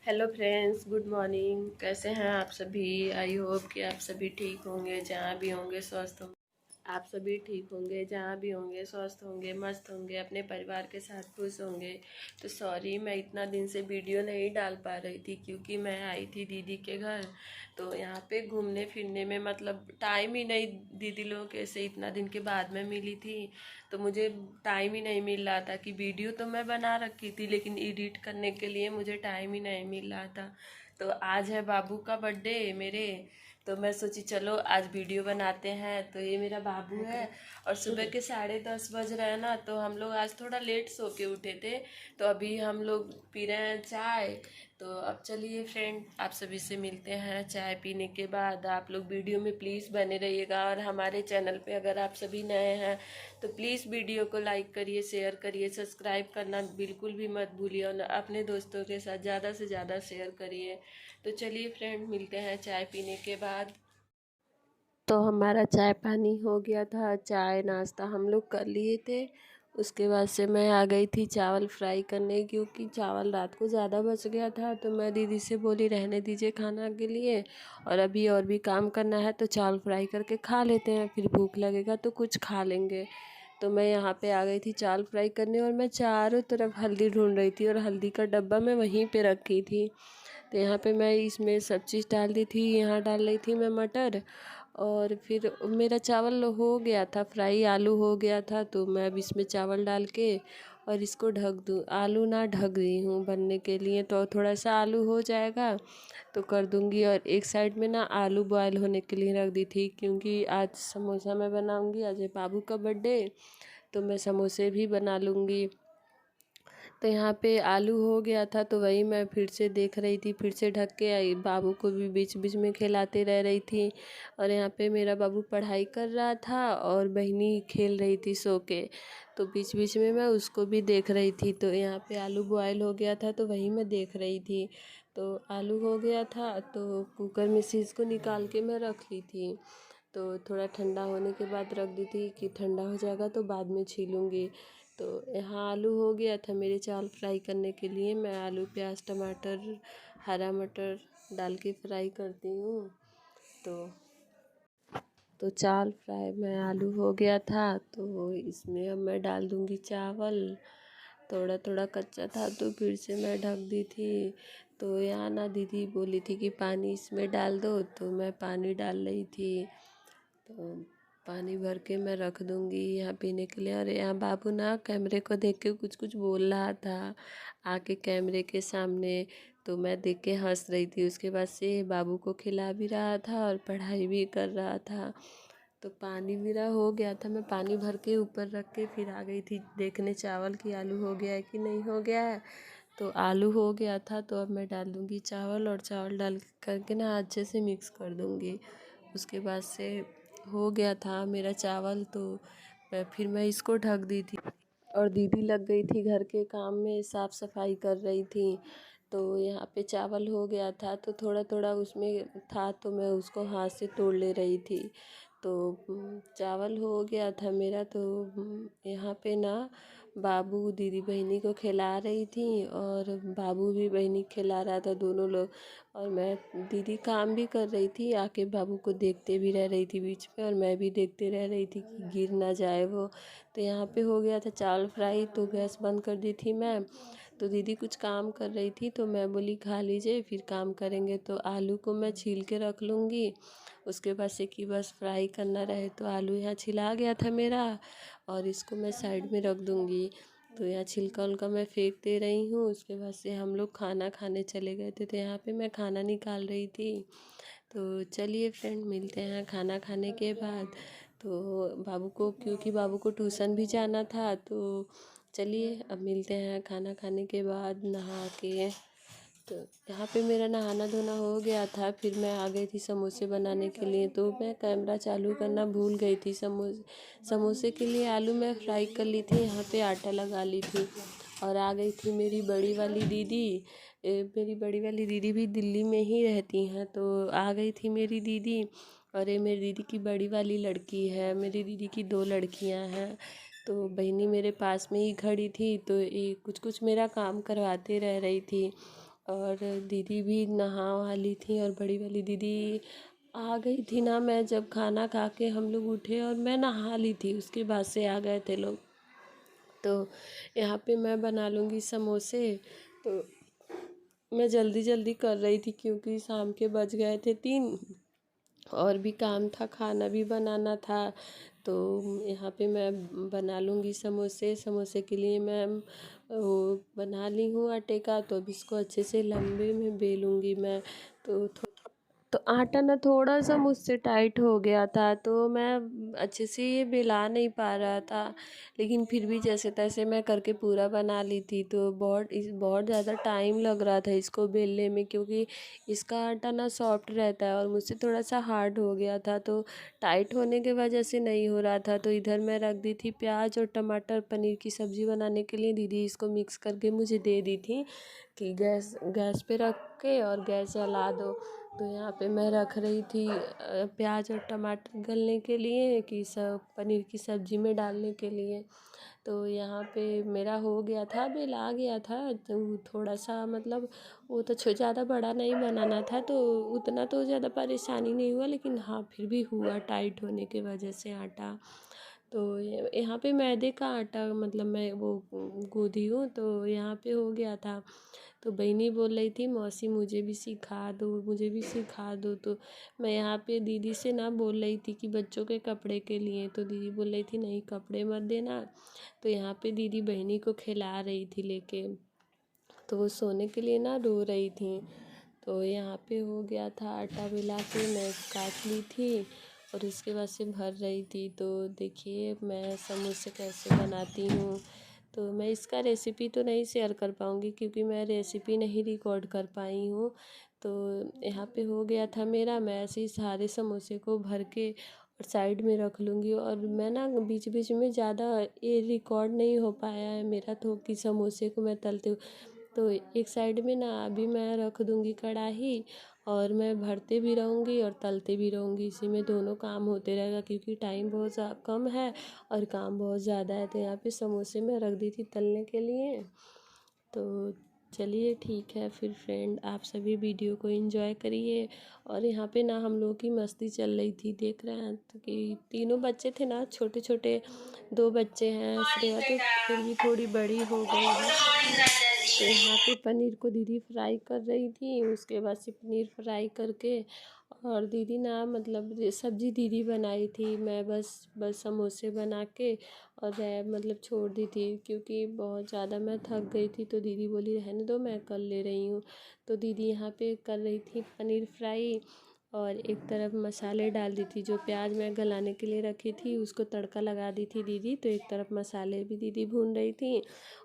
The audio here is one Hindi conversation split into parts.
Hello friends, good morning. कैसे हैं आप सभी? आई होप कि आप सभी ठीक होंगे, जहाँ भी होंगे स्वस्थ होंगे। आप सभी ठीक होंगे, जहाँ भी होंगे स्वस्थ होंगे, मस्त होंगे, अपने परिवार के साथ खुश होंगे। तो सॉरी, मैं इतना दिन से वीडियो नहीं डाल पा रही थी क्योंकि मैं आई थी दीदी के घर। तो यहाँ पे घूमने फिरने में मतलब टाइम ही नहीं, दीदी लोगों के से इतना दिन के बाद में मिली थी। तो मुझे टाइम ही नहीं मिल रहा था कि वीडियो तो मैं बना रखी थी लेकिन एडिट करने के लिए मुझे टाइम ही नहीं मिल रहा था। तो आज है बाबू का बर्थडे मेरे। तो मैं सोची चलो आज वीडियो बनाते हैं। तो ये मेरा बाबू है और सुबह के 10:30 बज रहे हैं ना, तो हम लोग आज थोड़ा लेट सो के उठे थे। तो अभी हम लोग पी रहे हैं चाय। तो अब चलिए फ्रेंड, आप सभी से मिलते हैं चाय पीने के बाद। आप लोग वीडियो में प्लीज़ बने रहिएगा और हमारे चैनल पे अगर आप सभी नए हैं तो प्लीज़ वीडियो को लाइक करिए, शेयर करिए, सब्सक्राइब करना बिल्कुल भी मत भूलिए और अपने दोस्तों के साथ ज़्यादा से ज़्यादा शेयर करिए। तो चलिए फ्रेंड, मिलते हैं चाय पीने के बाद। तो हमारा चाय पानी हो गया था, चाय नाश्ता हम लोग कर लिए थे। उसके बाद से मैं आ गई थी चावल फ्राई करने, क्योंकि चावल रात को ज़्यादा बच गया था। तो मैं दीदी से बोली रहने दीजिए खाना के लिए, और अभी और भी काम करना है तो चावल फ्राई करके खा लेते हैं, फिर भूख लगेगा तो कुछ खा लेंगे। तो मैं यहाँ पे आ गई थी चावल फ्राई करने, और मैं चारों तरफ हल्दी ढूंढ रही थी और हल्दी का डब्बा मैं वहीं पे रखी थी। तो यहाँ पे मैं इसमें सब चीज़ डाल दी थी। यहाँ डाल रही थी मैं मटर, और फिर मेरा चावल हो गया था फ्राई, आलू हो गया था। तो मैं अब इसमें चावल डाल के और इसको ढक दूँ। आलू ना ढक रही हूँ बनने के लिए, तो थोड़ा सा आलू हो जाएगा तो कर दूँगी। और एक साइड में ना आलू बॉयल होने के लिए रख दी थी, क्योंकि आज समोसा मैं बनाऊँगी। आज है बाबू का बर्थडे, तो मैं समोसे भी बना लूँगी। तो यहाँ पे आलू हो गया था, तो वही मैं फिर से देख रही थी, फिर से ढक के आई। बाबू को भी बीच बीच में खिलाते रह रही थी। और यहाँ पे मेरा बाबू पढ़ाई कर रहा था और बहनी खेल रही थी सो के। तो बीच बीच में मैं उसको भी देख रही थी। तो यहाँ पे आलू बॉयल हो गया था, तो वही मैं देख रही थी। तो आलू हो गया था तो कुकर में से इसको निकाल के मैं रख ली थी। तो थोड़ा ठंडा होने के बाद रख दी थी कि ठंडा हो जाएगा तो बाद में छीलूँगी। तो यहाँ आलू हो गया था मेरे चावल फ्राई करने के लिए। मैं आलू प्याज टमाटर हरा मटर डाल के फ्राई करती हूँ। तो चावल फ्राई में आलू हो गया था, तो इसमें अब मैं डाल दूँगी चावल। थोड़ा थोड़ा कच्चा था तो फिर से मैं ढक दी थी। तो यहाँ ना दीदी बोली थी कि पानी इसमें डाल दो, तो मैं पानी डाल रही थी। तो पानी भर के मैं रख दूँगी यहाँ पीने के लिए। और यहाँ बाबू ना कैमरे को देख के कुछ कुछ बोल रहा था आके कैमरे के सामने। तो मैं देख के हंस रही थी। उसके बाद से बाबू को खिला भी रहा था और पढ़ाई भी कर रहा था। तो पानी मेरा हो गया था, मैं पानी भर के ऊपर रख के फिर आ गई थी देखने चावल की आलू हो गया है कि नहीं हो गया है। तो आलू हो गया था, तो अब मैं डाल दूँगी चावल, और चावल डाल करके ना अच्छे से मिक्स कर दूँगी। उसके बाद से हो गया था मेरा चावल, तो फिर मैं इसको ढक दी थी। और दीदी लग गई थी घर के काम में, साफ़ सफाई कर रही थी। तो यहाँ पे चावल हो गया था, तो थोड़ा थोड़ा उसमें था तो मैं उसको हाथ से तोड़ ले रही थी। तो चावल हो गया था मेरा। तो यहाँ पे ना बाबू दीदी बहनी को खिला रही थी और बाबू भी बहनी खिला रहा था, दोनों लोग। और मैं दीदी काम भी कर रही थी, आके बाबू को देखते भी रह रही थी बीच में, और मैं भी देखते रह रही थी कि गिर ना जाए वो। तो यहाँ पे हो गया था चावल फ्राई, तो गैस बंद कर दी थी मैं। तो दीदी कुछ काम कर रही थी, तो मैं बोली खा लीजिए फिर काम करेंगे। तो आलू को मैं छील के रख लूँगी। उसके बाद से कि बस फ्राई करना रहे। तो आलू यहाँ छिला गया था मेरा, और इसको मैं साइड में रख दूँगी। तो यहाँ छिलका उलका मैं फेंक दे रही हूँ। उसके बाद से हम लोग खाना खाने चले गए थे, तो यहाँ पे मैं खाना निकाल रही थी। तो चलिए फ्रेंड, मिलते हैं खाना खाने के बाद। तो बाबू को, क्योंकि बाबू को ट्यूशन भी जाना था, तो चलिए अब मिलते हैं खाना खाने के बाद नहा के। तो यहाँ पे मेरा नहाना धोना हो गया था, फिर मैं आ गई थी समोसे बनाने के लिए। तो मैं कैमरा चालू करना भूल गई थी। समोसे के लिए आलू मैं फ्राई कर ली थी, यहाँ पे आटा लगा ली थी। और आ गई थी मेरी बड़ी वाली दीदी। मेरी बड़ी वाली दीदी भी दिल्ली में ही रहती हैं। तो आ गई थी मेरी दीदी, और ये मेरी दीदी की बड़ी वाली लड़की है। मेरी दीदी की दो लड़कियां हैं। तो बहनी मेरे पास में ही खड़ी थी, तो ये कुछ कुछ मेरा काम करवाते रह रही थी। और दीदी भी नहा वहा ली थी और बड़ी वाली दीदी आ गई थी ना। मैं जब खाना खा के हम लोग उठे और मैं नहा ली थी, उसके बाद से आ गए थे लोग। तो यहाँ पे मैं बना लूँगी समोसे। तो मैं जल्दी जल्दी कर रही थी क्योंकि शाम के बज गए थे 3 और भी काम था, खाना भी बनाना था। तो यहाँ पे मैं बना लूँगी समोसे। समोसे के लिए मैं वो बना ली हूँ आटे का, तो अब इसको अच्छे से लंबे में बेलूँगी मैं। तो आटा ना थोड़ा सा मुझसे टाइट हो गया था, तो मैं अच्छे से ये बेला नहीं पा रहा था, लेकिन फिर भी जैसे तैसे मैं करके पूरा बना ली थी। तो बहुत ज़्यादा टाइम लग रहा था इसको बेलने में, क्योंकि इसका आटा ना सॉफ्ट रहता है और मुझसे थोड़ा सा हार्ड हो गया था, तो टाइट होने की वजह से नहीं हो रहा था। तो इधर मैं रख दी थी प्याज और टमाटर, पनीर की सब्ज़ी बनाने के लिए दीदी इसको मिक्स करके मुझे दे दी थी कि गैस गैस पे रख के और गैस जला दो। तो यहाँ पे मैं रख रही थी प्याज और टमाटर गलने के लिए, कि सब पनीर की सब्ज़ी में डालने के लिए। तो यहाँ पे मेरा हो गया था, बेला गया था। तो थोड़ा सा मतलब वो तो ज़्यादा बड़ा नहीं बनाना था, तो उतना तो ज़्यादा परेशानी नहीं हुआ, लेकिन हाँ फिर भी हुआ टाइट होने की वजह से आटा। तो यहाँ पे मैदे का आटा मतलब मैं वो गूँधी हूँ, तो यहाँ पे हो गया था। तो बहनी बोल रही थी मौसी मुझे भी सिखा दो, मुझे भी सिखा दो। तो मैं यहाँ पे दीदी से ना बोल रही थी कि बच्चों के कपड़े के लिए, तो दीदी बोल रही थी नहीं कपड़े मत देना। तो यहाँ पे दीदी बहनी को खिला रही थी लेके, तो वो सोने के लिए ना रो रही थी। तो यहाँ पे हो गया था आटा मिला के मैं काट ली थी और उसके बाद से भर रही थी। तो देखिए मैं समोसे कैसे बनाती हूँ। तो मैं इसका रेसिपी तो नहीं शेयर कर पाऊँगी क्योंकि मैं रेसिपी नहीं रिकॉर्ड कर पाई हूँ। तो यहाँ पे हो गया था मेरा, मैं ऐसे ही सारे समोसे को भर के और साइड में रख लूँगी। और मैं ना बीच बीच में ज़्यादा ये रिकॉर्ड नहीं हो पाया है मेरा, तो कि समोसे को मैं तलते हुए। तो एक साइड में ना अभी मैं रख दूँगी कढ़ाई और मैं भरते भी रहूँगी और तलते भी रहूँगी, इसी में दोनों काम होते रहेगा क्योंकि टाइम बहुत कम है और काम बहुत ज़्यादा है। तो यहाँ पे समोसे मैं रख दी थी तलने के लिए। तो चलिए ठीक है फिर फ्रेंड, आप सभी वीडियो को एंजॉय करिए। और यहाँ पे ना हम लोगों की मस्ती चल रही थी, देख रहे हैं तो कि तीनों बच्चे थे ना, छोटे छोटे 2 बच्चे हैं, श्रेया तो फिर भी थोड़ी बड़ी हो गई है। तो यहाँ पे पनीर को दीदी फ्राई कर रही थी, उसके बाद से पनीर फ्राई करके और दीदी ना मतलब सब्जी दीदी बनाई थी, मैं बस समोसे बना के और मतलब छोड़ दी थी क्योंकि बहुत ज़्यादा मैं थक गई थी। तो दीदी बोली रहने दो मैं कर ले रही हूँ। तो दीदी यहाँ पे कर रही थी पनीर फ्राई और एक तरफ मसाले डाल दी थी, जो प्याज मैं गलाने के लिए रखी थी उसको तड़का लगा दी थी दीदी। तो एक तरफ मसाले भी दीदी भून रही थी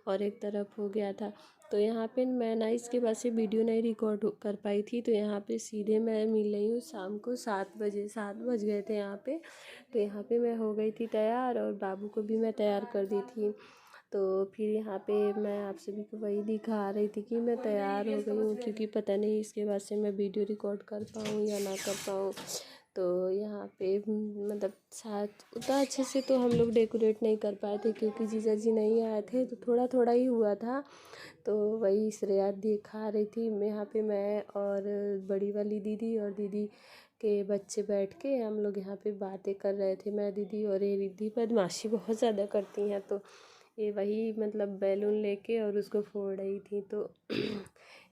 और एक तरफ हो गया था। तो यहाँ पे मैं ना इसके बाद से वीडियो नहीं रिकॉर्ड कर पाई थी। तो यहाँ पे सीधे मैं मिल रही हूँ शाम को 7 बजे, 7 बज गए थे यहाँ पे। तो यहाँ पे मैं हो गई थी तैयार और बाबू को भी मैं तैयार कर दी थी। तो फिर यहाँ पे मैं आप सभी को वही दिखा रही थी कि मैं तैयार हो गई हूँ, क्योंकि पता नहीं इसके बाद से मैं वीडियो रिकॉर्ड कर पाऊँ या ना कर पाऊँ। तो यहाँ पे मतलब साथ उतना अच्छे से तो हम लोग डेकोरेट नहीं कर पाए थे क्योंकि जीजा जी नहीं आए थे, तो थोड़ा थोड़ा ही हुआ था। तो वही श्रेया दिखा रही थी, मैं यहाँ पे मैं और बड़ी वाली दीदी और दीदी के बच्चे बैठ के हम लोग यहाँ पे बातें कर रहे थे, मैं दीदी। और ये रिद्धि बदमाशी बहुत ज़्यादा करती हैं, तो ये वही मतलब बैलून लेके और उसको फोड़ रही थी। तो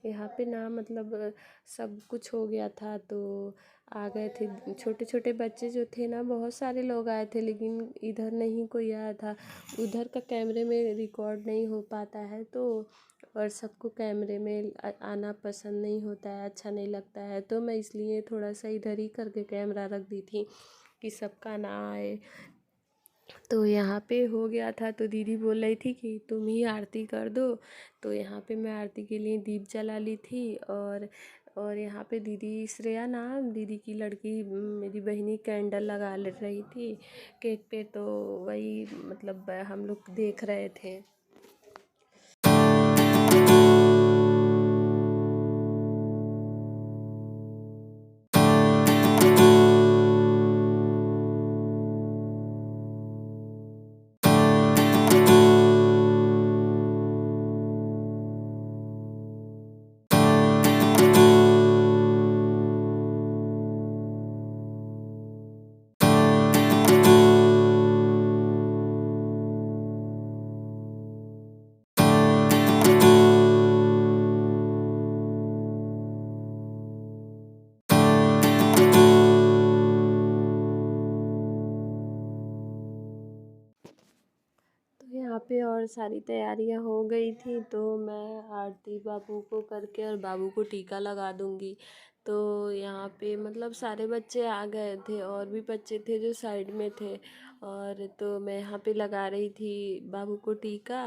यहाँ पे ना मतलब सब कुछ हो गया था। तो आ गए थे छोटे छोटे बच्चे जो थे ना, बहुत सारे लोग आए थे, लेकिन इधर नहीं कोई आया था। उधर का कैमरे में रिकॉर्ड नहीं हो पाता है, तो और सबको कैमरे में आना पसंद नहीं होता है, अच्छा नहीं लगता है। तो मैं इसलिए थोड़ा सा इधर ही करके कैमरा रख दी थी कि सबका ना आए। तो यहाँ पे हो गया था, तो दीदी बोल रही थी कि तुम ही आरती कर दो। तो यहाँ पे मैं आरती के लिए दीप जला ली थी। और यहाँ पे दीदी श्रेया नाम दीदी की लड़की मेरी बहनी कैंडल लगा ले रही थी केक पे, तो वही मतलब हम लोग देख रहे थे। और सारी तैयारियां हो गई थी, तो मैं आरती बाबू को करके और बाबू को टीका लगा दूंगी। तो यहाँ पे मतलब सारे बच्चे आ गए थे और भी बच्चे थे जो साइड में थे, और तो मैं यहाँ पे लगा रही थी बाबू को टीका।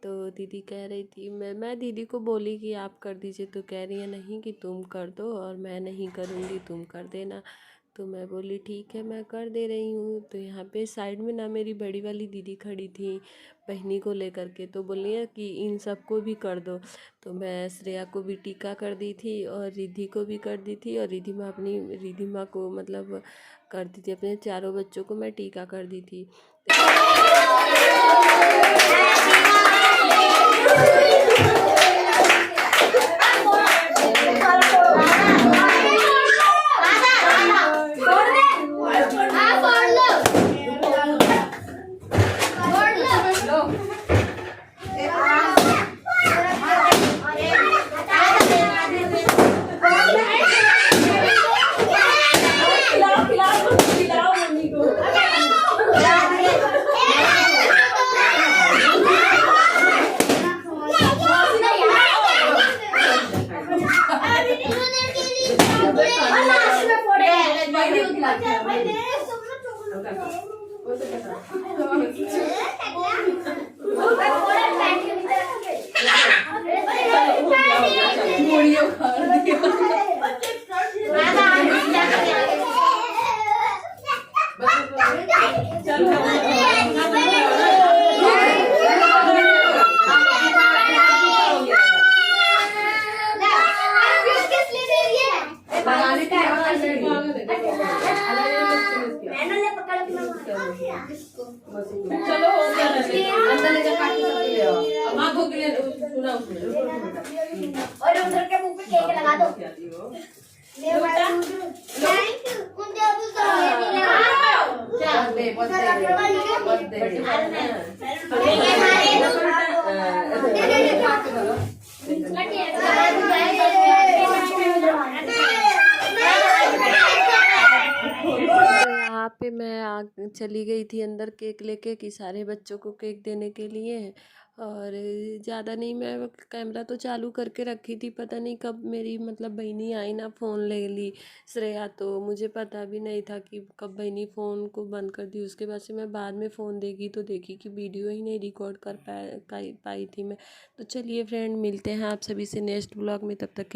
तो दीदी कह रही थी, मैं दीदी को बोली कि आप कर दीजिए, तो कह रही है नहीं कि तुम कर दो और मैं नहीं करूँगी, तुम कर देना। तो मैं बोली ठीक है, मैं कर दे रही हूँ। तो यहाँ पे साइड में ना मेरी बड़ी वाली दीदी खड़ी थी बहनी को लेकर के, तो बोली है कि इन सबको भी कर दो। तो मैं श्रेया को भी टीका कर दी थी और रिद्धि को भी कर दी थी, और रिद्धि माँ को मतलब कर दी थी, अपने चारों बच्चों को मैं टीका कर दी थी। चलो हो गया, अंदर लेकर काट के ले आओ। मां को के लिए सुना उसने और उधर के मुंह पे केक लगा दो। ले बेटा, थैंक यू मुझे अब तो ले आओ। जा ले बस दे ये यहाँ पे मैं चली गई थी अंदर केक लेके कि सारे बच्चों को केक देने के लिए। और ज़्यादा नहीं, मैं कैमरा तो चालू करके रखी थी, पता नहीं कब मेरी मतलब बहनी आई ना फ़ोन ले ली श्रेया, तो मुझे पता भी नहीं था कि कब बहनी फ़ोन को बंद कर दी। उसके बाद से मैं बाद में फ़ोन देखी तो देखी कि वीडियो ही नहीं रिकॉर्ड कर पाई थी मैं। तो चलिए फ्रेंड, मिलते हैं आप सभी से नेक्स्ट ब्लॉग में, तब तक